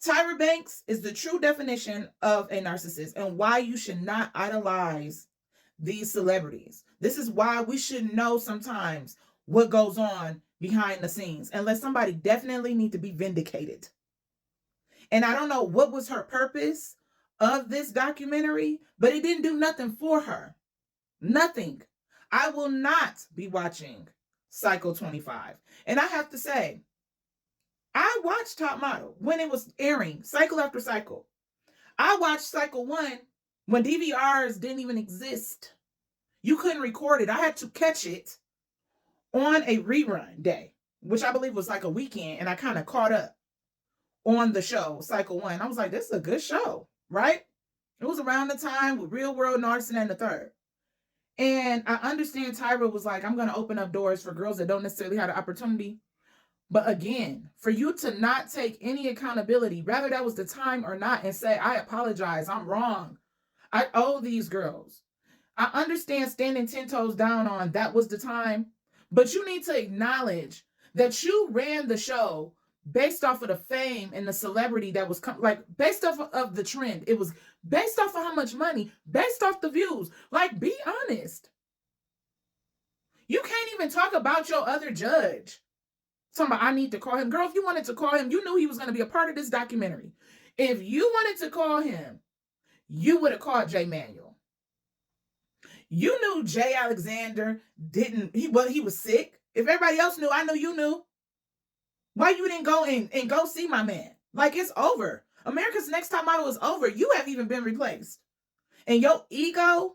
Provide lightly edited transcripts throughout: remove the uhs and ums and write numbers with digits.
Tyra Banks is the true definition of a narcissist and why you should not idolize these celebrities. This is why we should know sometimes what goes on behind the scenes, unless somebody definitely need to be vindicated. And I don't know what was her purpose of this documentary, but it didn't do nothing for her. Nothing. I will not be watching Cycle 25. And I have to say, I watched Top Model when it was airing, cycle after cycle. I watched Cycle 1 when DVRs didn't even exist. You couldn't record it. I had to catch it on a rerun day, which I believe was like a weekend, and I kind of caught up on the show, Cycle 1. I was like, this is a good show, right? It was around the time with Real World Narcissist and the Third. And I understand Tyra was like, I'm going to open up doors for girls that don't necessarily have the opportunity. But again, for you to not take any accountability, whether that was the time or not, and say, I apologize, I'm wrong. I owe these girls. I understand standing 10 toes down on that was the time, but you need to acknowledge that you ran the show based off of the fame and the celebrity that was based off of the trend. It was based off of how much money, based off the views. Like, be honest. You can't even talk about your other judge. Talking about, I need to call him. Girl, if you wanted to call him, you knew he was going to be a part of this documentary. If you wanted to call him, you would have called Jay Manuel. You knew Jay Alexander he was sick. If everybody else knew, I knew you knew. Why you didn't go and go see my man? Like, it's over. America's Next Top Model is over. You haven't even been replaced. And your ego,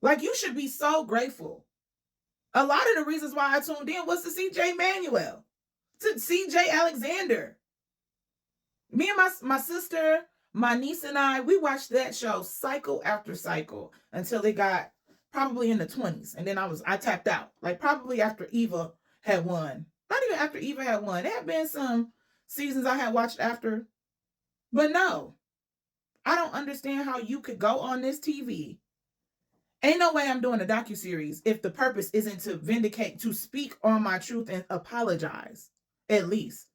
like, you should be so grateful. A lot of the reasons why I tuned in was to see Jay Manuel, to see Jay Alexander. Me and my sister, my niece and I, we watched that show cycle after cycle until it got probably in the 20s. And then I tapped out. Like, probably after Eva had won. Not even after Eva had won. There had been some seasons I had watched after. But no, I don't understand how you could go on this TV. Ain't no way I'm doing a docuseries if the purpose isn't to vindicate, to speak on my truth and apologize, at least.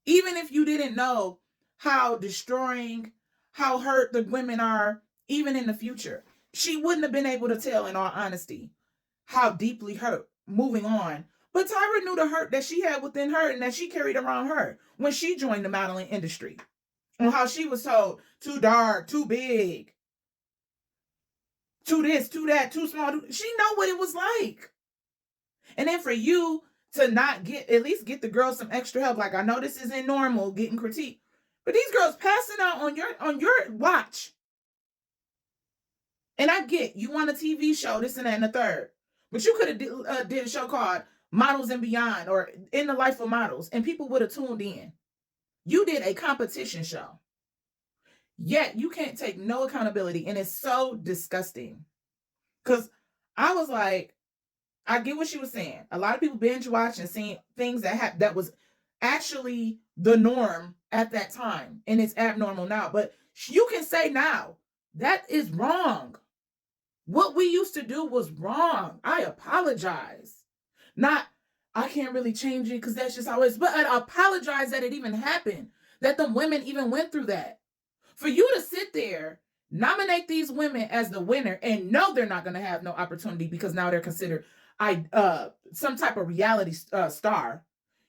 Even if you didn't know how destroying, how hurt the women are, even in the future, she wouldn't have been able to tell, in all honesty, how deeply hurt, moving on. But Tyra knew the hurt that she had within her and that she carried around her when she joined the modeling industry. On how she was told, too dark, too big, too this, too that, too small. She know what it was like. And then for you to not at least get the girls some extra help. Like, I know this isn't normal, getting critiqued, but these girls passing out on your watch. And I get, you want a TV show, this and that and the third. But you could have did a show called Models and Beyond or In the Life of Models, and people would have tuned in. You did a competition show. Yet you can't take no accountability, and it's so disgusting. Because I was like, I get what she was saying. A lot of people binge watch and seeing things that was actually the norm at that time, and it's abnormal now. But you can say now, that is wrong. What we used to do was wrong. I apologize. Not, I can't really change it because that's just how it is. But I apologize that it even happened, that the women even went through that. For you to sit there, nominate these women as the winner, and know they're not going to have no opportunity because now they're considered some type of reality star.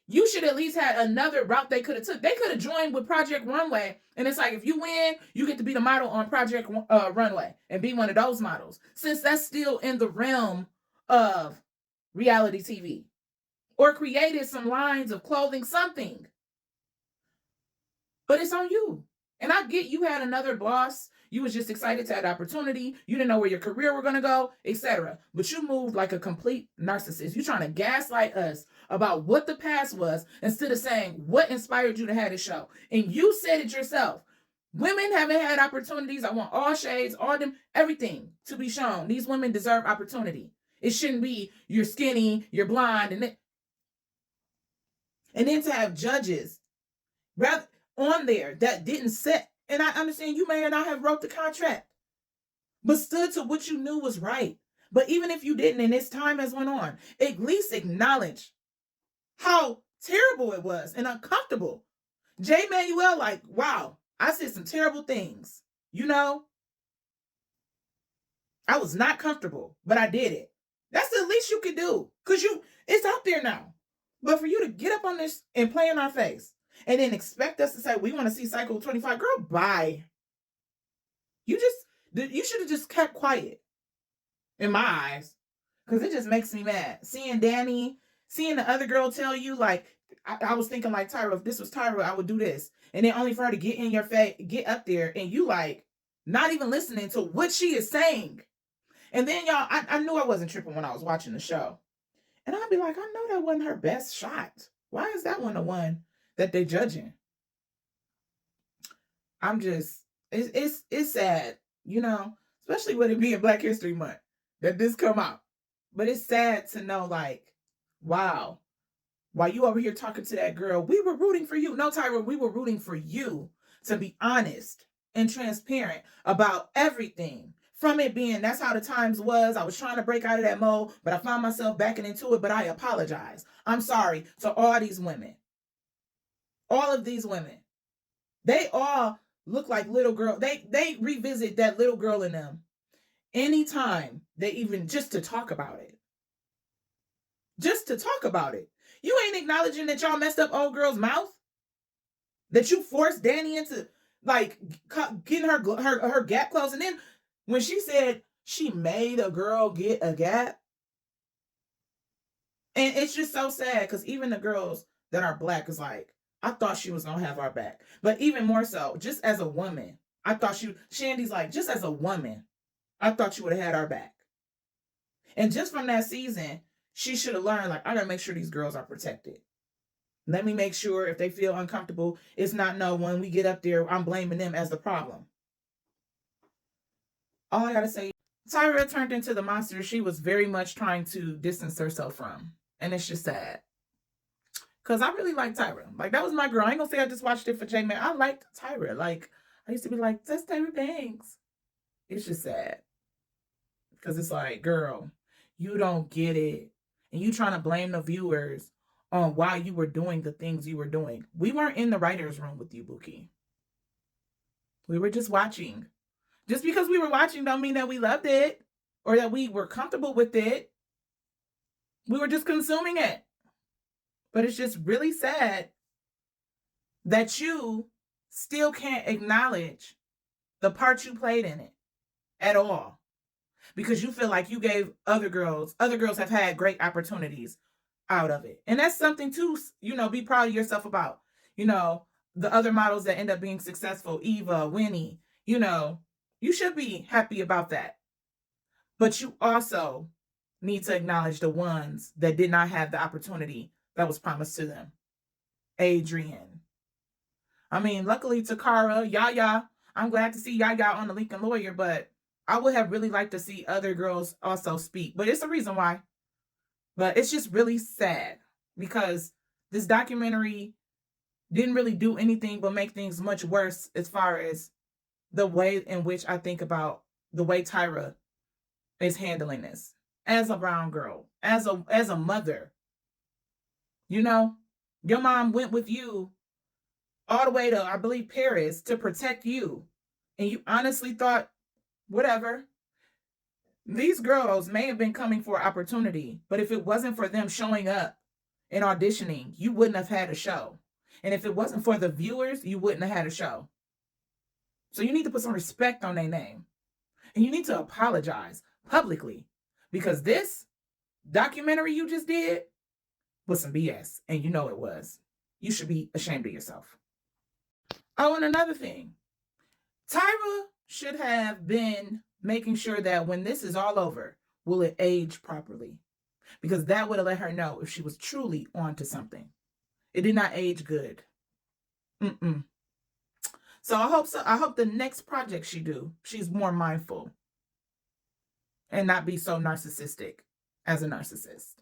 You should at least have another route they could have took. They could have joined with Project Runway, and it's like, if you win, you get to be the model on Project Runway and be one of those models, since that's still in the realm of reality TV. Or created some lines of clothing, something. But it's on you. And I get you had another boss. You was just excited to have the opportunity. You didn't know where your career were going to go, etc. But you moved like a complete narcissist. You're trying to gaslight us about what the past was instead of saying what inspired you to have this show. And you said it yourself. Women haven't had opportunities. I want all shades, all them, everything to be shown. These women deserve opportunity. It shouldn't be you're skinny, you're blind, and then to have judges rather on there that didn't set. And I understand you may not have wrote the contract, but stood to what you knew was right. But even if you didn't, and this time has went on, at least acknowledge how terrible it was and uncomfortable Jay Manuel, like, wow, I said some terrible things. You know, I was not comfortable, but I did it. That's the least you could do. Cause it's out there now. But for you to get up on this and play in our face and then expect us to say we want to see Cycle 25, girl, bye. You should have just kept quiet in my eyes. Cause it just makes me mad. Seeing the other girl tell you, like, I was thinking like, Tyra, if this was Tyra, I would do this. And then only for her to get in your face, get up there, and you like not even listening to what she is saying. And then y'all, I knew I wasn't tripping when I was watching the show. And I'd be like, I know that wasn't her best shot. Why is that one the one that they're judging? I'm just, it's sad, especially with it being Black History Month that this come out. But it's sad to know, like, wow, while you over here talking to that girl, we were rooting for you. No, Tyra, we were rooting for you to be honest and transparent about everything. From it being, that's how the times was. I was trying to break out of that mode, but I found myself backing into it, but I apologize. I'm sorry to all these women. All of these women. They all look like little girl. They revisit that little girl in them anytime they even just to talk about it. Just to talk about it. You ain't acknowledging that y'all messed up old girl's mouth? That you forced Danny into, like, getting her gap closed. And then when she said she made a girl get a gap, and it's just so sad because even the girls that are Black is like, I thought she was gonna have our back. But even more so, just as a woman, I thought Shandy's like, just as a woman, I thought you would have had our back. And just from that season, she should have learned, like, I gotta make sure these girls are protected. Let me make sure if they feel uncomfortable, it's not when we get up there, I'm blaming them as the problem. All I gotta say, Tyra turned into the monster she was very much trying to distance herself from. And it's just sad. Because I really like Tyra. Like, that was my girl. I ain't gonna say I just watched it for J-Man. I liked Tyra. Like, I used to be like, that's Tyra Banks. It's just sad. Because it's like, girl, you don't get it. And you trying to blame the viewers on why you were doing the things you were doing. We weren't in the writer's room with you, Buki. We were just watching. Just because we were watching don't mean that we loved it or that we were comfortable with it. We were just consuming it. But it's just really sad that you still can't acknowledge the part you played in it at all. Because you feel like you gave other girls have had great opportunities out of it. And that's something to, be proud of yourself about. The other models that end up being successful, Eva, Winnie, you should be happy about that. But you also need to acknowledge the ones that did not have the opportunity that was promised to them. Adrian. I mean, luckily Takara, Yaya, I'm glad to see Yaya on the Lincoln Lawyer, but I would have really liked to see other girls also speak. But it's a reason why. But it's just really sad because this documentary didn't really do anything but make things much worse as far as the way in which I think about the way Tyra is handling this as a brown girl, as a mother. Your mom went with you all the way to, I believe, Paris to protect you. And you honestly thought, whatever. These girls may have been coming for opportunity, but if it wasn't for them showing up and auditioning, you wouldn't have had a show. And if it wasn't for the viewers, you wouldn't have had a show. So you need to put some respect on their name. And you need to apologize publicly because this documentary you just did was some BS. And you know it was. You should be ashamed of yourself. Oh, and another thing. Tyra should have been making sure that when this is all over, will it age properly? Because that would have let her know if she was truly onto something. It did not age good. So I hope the next project she's more mindful and not be so narcissistic as a narcissist.